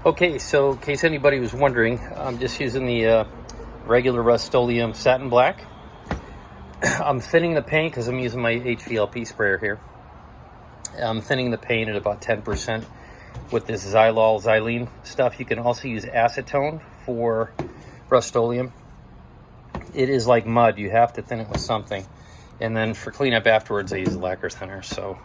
Okay, so in case anybody was wondering, I'm just using the regular Rust-Oleum Satin Black. I'm thinning the paint because I'm using my HVLP sprayer here. I'm thinning the paint at about 10% with this Xylene stuff. You can also use acetone for Rust-Oleum. It is like mud. You have to thin it with something. And then for cleanup afterwards, I use lacquer thinner. So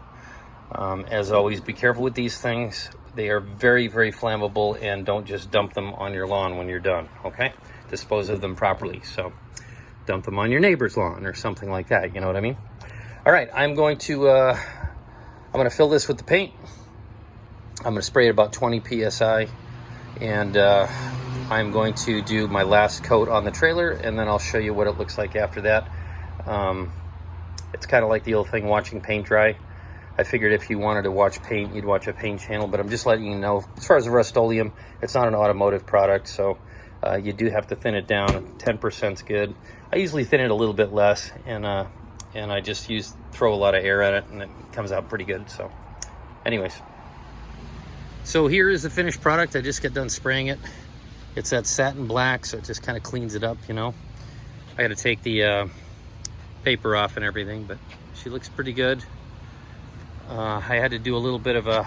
as always, be careful with these things. They are very, very flammable, and don't just dump them on your lawn when you're done, okay? Dispose of them properly. So dump them on your neighbor's lawn or something like that, you know what I mean? All right, I'm going to fill this with the paint. I'm going to spray it about 20 psi, and I'm going to do my last coat on the trailer, and then I'll show you what it looks like after that. It's kind of like the old thing, watching paint dry. I figured if you wanted to watch paint, you'd watch a paint channel, but I'm just letting you know, as far as the Rust-Oleum, it's not an automotive product, so you do have to thin it down. 10% is good. I usually thin it a little bit less, and I just throw a lot of air at it, and it comes out pretty good. So anyways, so here is the finished product. I just got done spraying it. It's that satin black, so it just kind of cleans it up, you know. I got to take the paper off and everything, but she looks pretty good. I had to do a little bit of I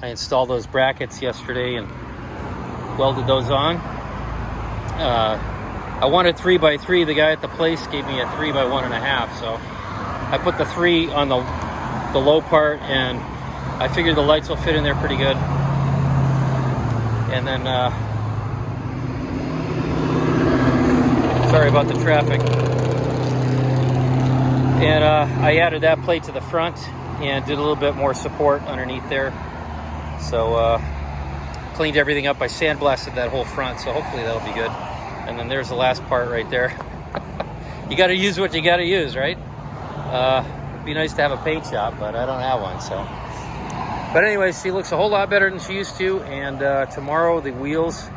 installed those brackets yesterday and welded those on. I wanted 3x3. The guy at the place gave me a 3x1.5, so I put the 3 on the low part, and I figured the lights will fit in there pretty good. And then sorry about the traffic. And I added that plate to the front and did a little bit more support underneath there. So cleaned everything up. I sandblasted that whole front, so hopefully that'll be good. And then there's the last part right there. You got to use what you got to use, right? It'd be nice to have a paint shop, but I don't have one. So, but anyways, she looks a whole lot better than she used to. And tomorrow the wheels,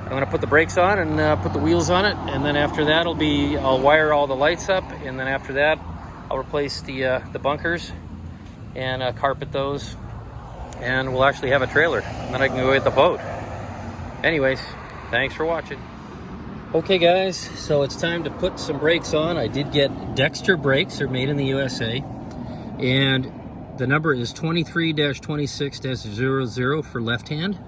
I'm going to put the brakes on and put the wheels on it. And then after that, I'll wire all the lights up. And then after that, I'll replace the bunkers and carpet those. And we'll actually have a trailer. And then I can go get the boat. Anyways, thanks for watching. Okay guys, so it's time to put some brakes on. I did get Dexter brakes. They're made in the USA. And the number is 23-26-00 for left hand.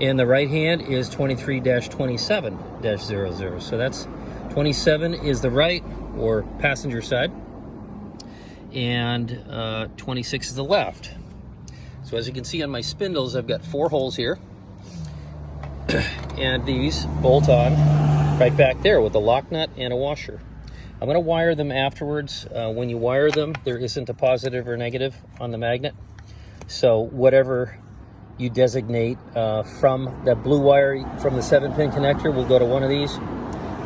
And the right hand is 23-27-00. So that's 27 is the right, or passenger side. And 26 is the left. So as you can see on my spindles, I've got 4 holes here. And these bolt on right back there with a lock nut and a washer. I'm going to wire them afterwards. When you wire them, there isn't a positive or negative on the magnet. So whatever you designate from the blue wire from the 7-pin connector will go to one of these,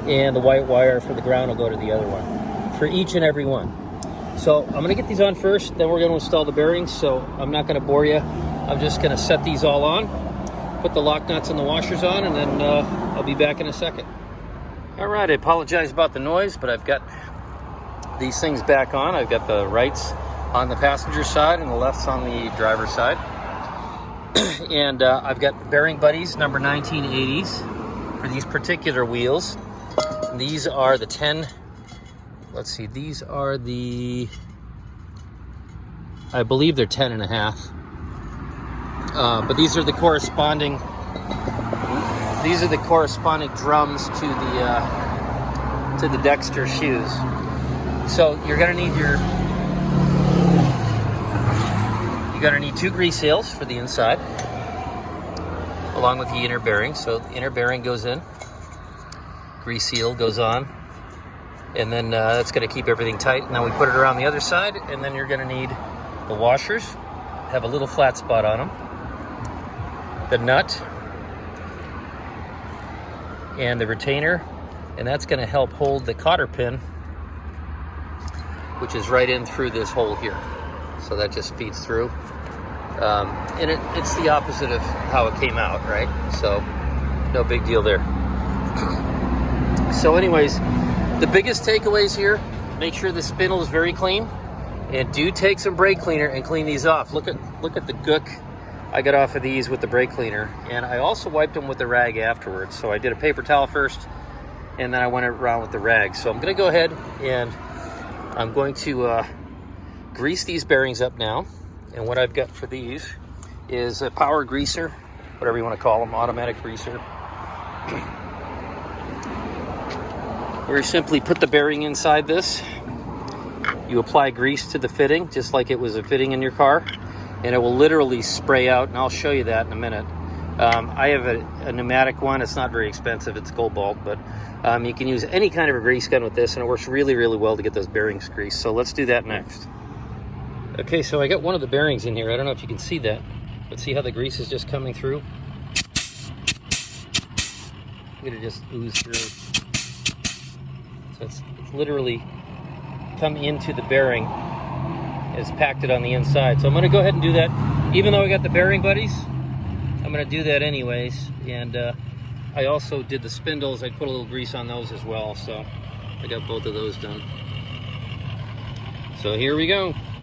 and the white wire for the ground will go to the other one, for each and every one. So I'm going to get these on first, then we're going to install the bearings. So I'm not going to bore you. I'm just going to set these all on, put the lock nuts and the washers on, and then I'll be back in a second. All right, I apologize about the noise, but I've got these things back on. I've got the rights on the passenger side and the lefts on the driver's side. And I've got Bearing Buddies number 1980s for these particular wheels. And these are the 10, let's see, these are the, I believe they're 10.5. But these are the corresponding drums to the Dexter shoes. So you're gonna need you're gonna need 2 grease seals for the inside, along with the inner bearing. So the inner bearing goes in, grease seal goes on, and then that's gonna keep everything tight. And then we put it around the other side, and then you're gonna need the washers, have a little flat spot on them, the nut, and the retainer, and that's going to help hold the cotter pin, which is right in through this hole here. So that just feeds through. And it's the opposite of how it came out, right? So no big deal there. So anyways, the biggest takeaways here, make sure the spindle is very clean, and do take some brake cleaner and clean these off. Look at the gook I got off of these with the brake cleaner, and I also wiped them with the rag afterwards. So I did a paper towel first, and then I went around with the rag. So I'm going to go ahead and I'm going to grease these bearings up now. And what I've got for these is a power greaser, whatever you want to call them, automatic greaser. Where you simply put the bearing inside this. You apply grease to the fitting, just like it was a fitting in your car, and it will literally spray out, and I'll show you that in a minute. I have a pneumatic one. It's not very expensive. It's Cobalt, but you can use any kind of a grease gun with this, and it works really, really well to get those bearings greased. So let's do that next. Okay, so I got one of the bearings in here. I don't know if you can see that, but see how the grease is just coming through? Look at it just ooze through. So it's literally come into the bearing. It's packed it on the inside. So I'm going to go ahead and do that. Even though I got the bearing buddies, I'm going to do that anyways. And I also did the spindles. I put a little grease on those as well. So I got both of those done. So here we go.